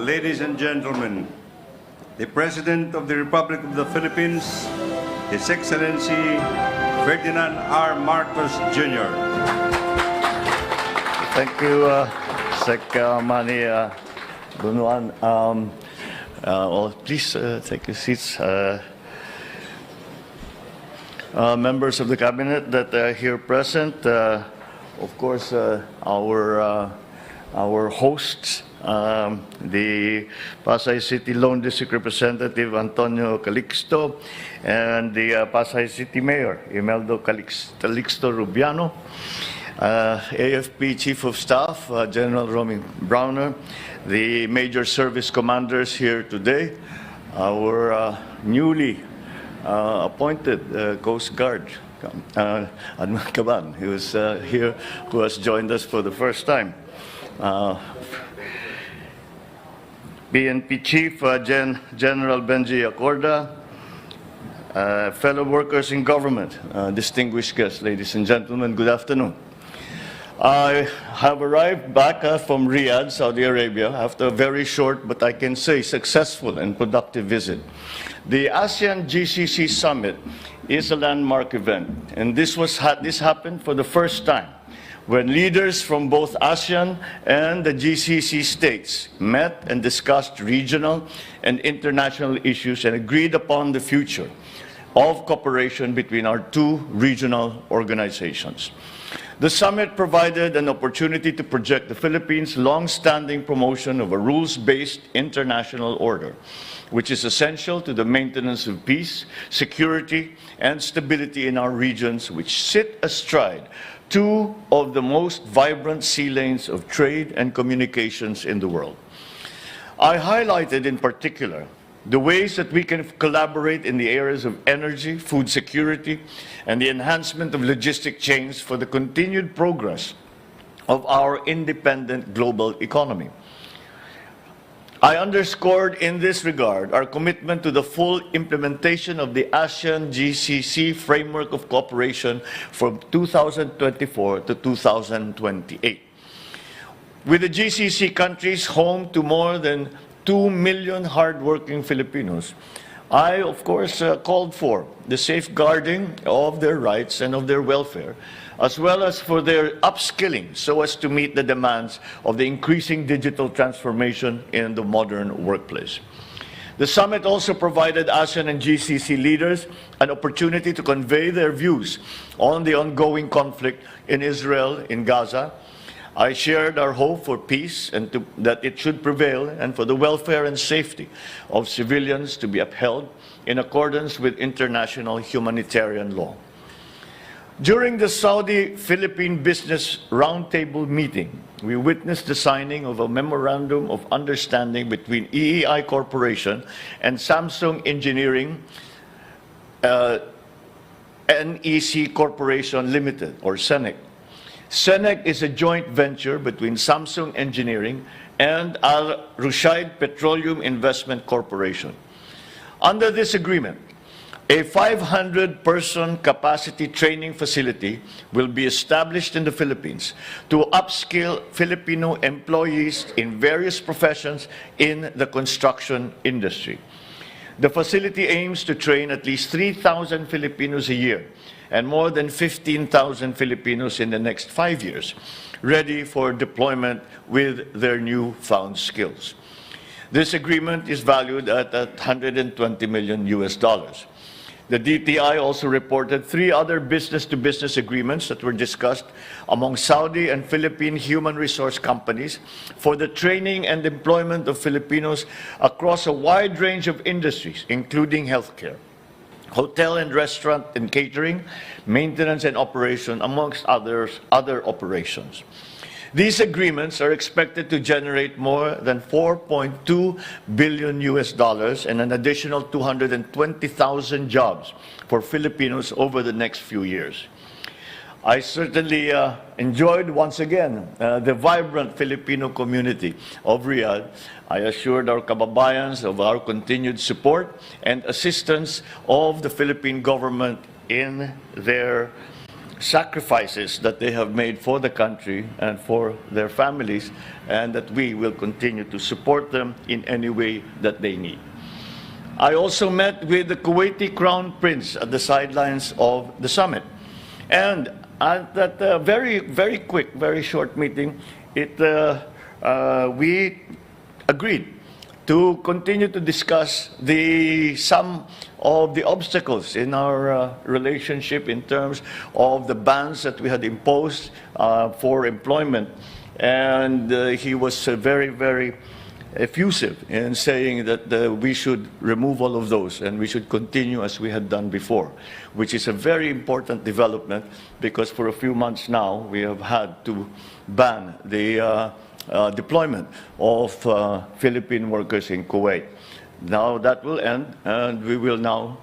ladies and gentlemen, the President of the Republic of the Philippines, His Excellency Ferdinand R. Marcos Jr. Thank you, Sec Manny Bunuan. Please take your seats. Members of the Cabinet that are here present, of course, our hosts, the Pasay City Lone District Representative Antonio Calixto, and the Pasay City Mayor Imeldo Calixto Rubiano, AFP Chief of Staff General Romy Browner, the major service commanders here today, our newly appointed Coast Guard Admiral Caban, who is here, who has joined us for the first time. PNP Chief General Benji Acorda, fellow workers in government, distinguished guests, ladies and gentlemen, good afternoon. I have arrived back from Riyadh, Saudi Arabia, after a very short, but I can say successful and productive visit. The ASEAN-GCC Summit is a landmark event, and this happened for the first time when leaders from both ASEAN and the GCC states met and discussed regional and international issues and agreed upon the future of cooperation between our two regional organizations. The summit provided an opportunity to project the Philippines' long-standing promotion of a rules-based international order, which is essential to the maintenance of peace, security, and stability in our regions, which sit astride two of the most vibrant sea lanes of trade and communications in the world. I highlighted in particular the ways that we can collaborate in the areas of energy, food security, and the enhancement of logistic chains for the continued progress of our independent global economy. I underscored in this regard our commitment to the full implementation of the ASEAN-GCC framework of cooperation from 2024 to 2028. With the GCC countries home to more than 2 million hardworking Filipinos, I, of course, called for the safeguarding of their rights and of their welfare, as well as for their upskilling so as to meet the demands of the increasing digital transformation in the modern workplace. The summit also provided ASEAN and GCC leaders an opportunity to convey their views on the ongoing conflict in Israel, in Gaza. I shared our hope for peace and that it should prevail, and for the welfare and safety of civilians to be upheld in accordance with international humanitarian law. During the Saudi-Philippine Business Roundtable meeting, we witnessed the signing of a memorandum of understanding between EEI Corporation and Samsung Engineering NEC Corporation Limited, or SENEC. SENEC is a joint venture between Samsung Engineering and Al Rushaid Petroleum Investment Corporation. Under this agreement, a 500-person capacity training facility will be established in the Philippines to upskill Filipino employees in various professions in the construction industry. The facility aims to train at least 3,000 Filipinos a year and more than 15,000 Filipinos in the next 5 years, ready for deployment with their newfound skills. This agreement is valued at $120 million. The DTI also reported 3 other business-to-business agreements that were discussed among Saudi and Philippine human resource companies for the training and employment of Filipinos across a wide range of industries, including healthcare, hotel and restaurant and catering, maintenance and operation, amongst other operations. These agreements are expected to generate more than $4.2 billion and an additional 220,000 jobs for Filipinos over the next few years. I certainly enjoyed once again the vibrant Filipino community of Riyadh. I assured our kababayans of our continued support and assistance of the Philippine government in their sacrifices that they have made for the country and for their families, and that we will continue to support them in any way that they need. I also met with the Kuwaiti Crown Prince at the sidelines of the summit. And at that very quick, very short meeting, we agreed to continue to discuss some of the obstacles in our relationship in terms of the bans that we had imposed for employment. And he was very effusive in saying that we should remove all of those and we should continue as we had done before, which is a very important development because for a few months now we have had to ban the deployment of Philippine workers in Kuwait. Now that will end and we will now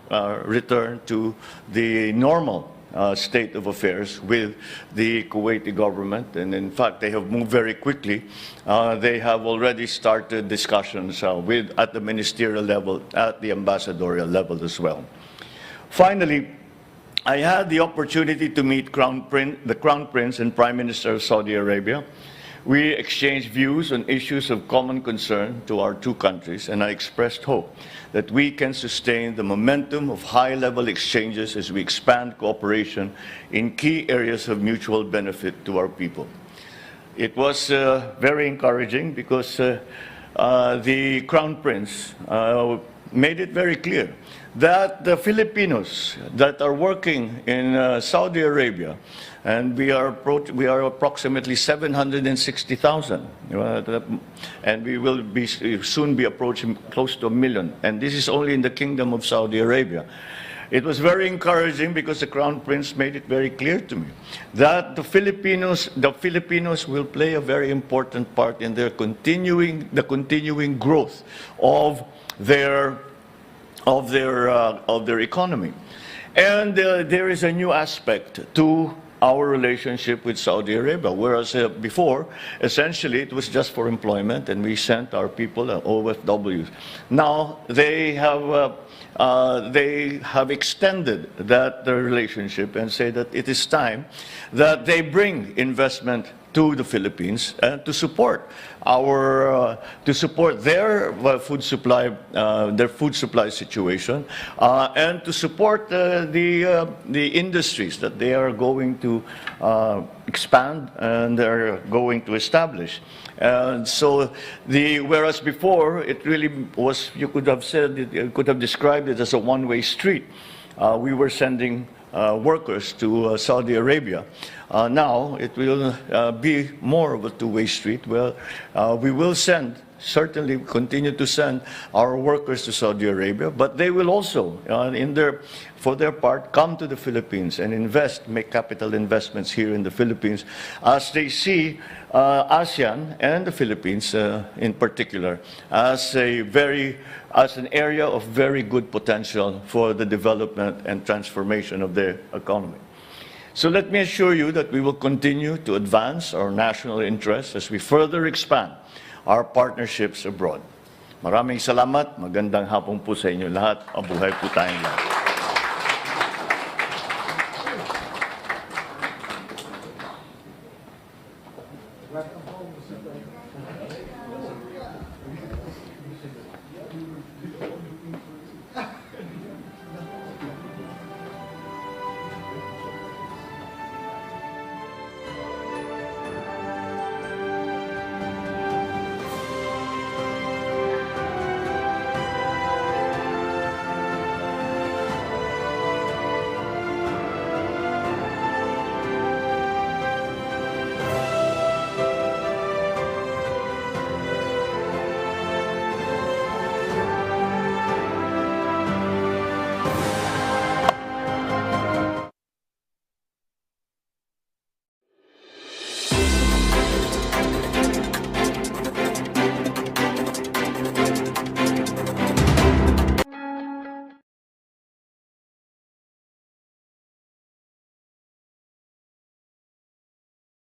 return to the normal state of affairs with the Kuwaiti government, and in fact they have moved very quickly. They have already started discussions at the ministerial level, at the ambassadorial level as well. Finally, I had the opportunity to meet the Crown Prince and Prime Minister of Saudi Arabia. We exchanged views on issues of common concern to our two countries, and I expressed hope that we can sustain the momentum of high-level exchanges as we expand cooperation in key areas of mutual benefit to our people. It was very encouraging because the Crown Prince made it very clear that the Filipinos that are working in Saudi Arabia, and we are approximately 760,000, and we will soon be approaching close to 1 million, and this is only in the Kingdom of Saudi Arabia. It was very encouraging because the Crown Prince made it very clear to me that the Filipinos will play a very important part in the continuing growth of their economy. And there is a new aspect to our relationship with Saudi Arabia, whereas before, essentially, it was just for employment, and we sent our people OFWs. Now, they have extended that relationship and say that it is time that they bring investment to the Philippines and to support their food supply situation, and to support the industries that they are going to expand and they're going to establish. And so whereas before it really was, you could have described it as a one-way street. We were sending workers to Saudi Arabia. Now it will be more of a two-way street where we will certainly continue to send our workers to Saudi Arabia, but they will also, for their part, come to the Philippines and make capital investments here in the Philippines as they see ASEAN and the Philippines in particular as an area of very good potential for the development and transformation of their economy. So let me assure you that we will continue to advance our national interests as we further expand our partnerships abroad. Maraming salamat, magandang hapon po sa inyo lahat. Mabuhay po tayong lahat.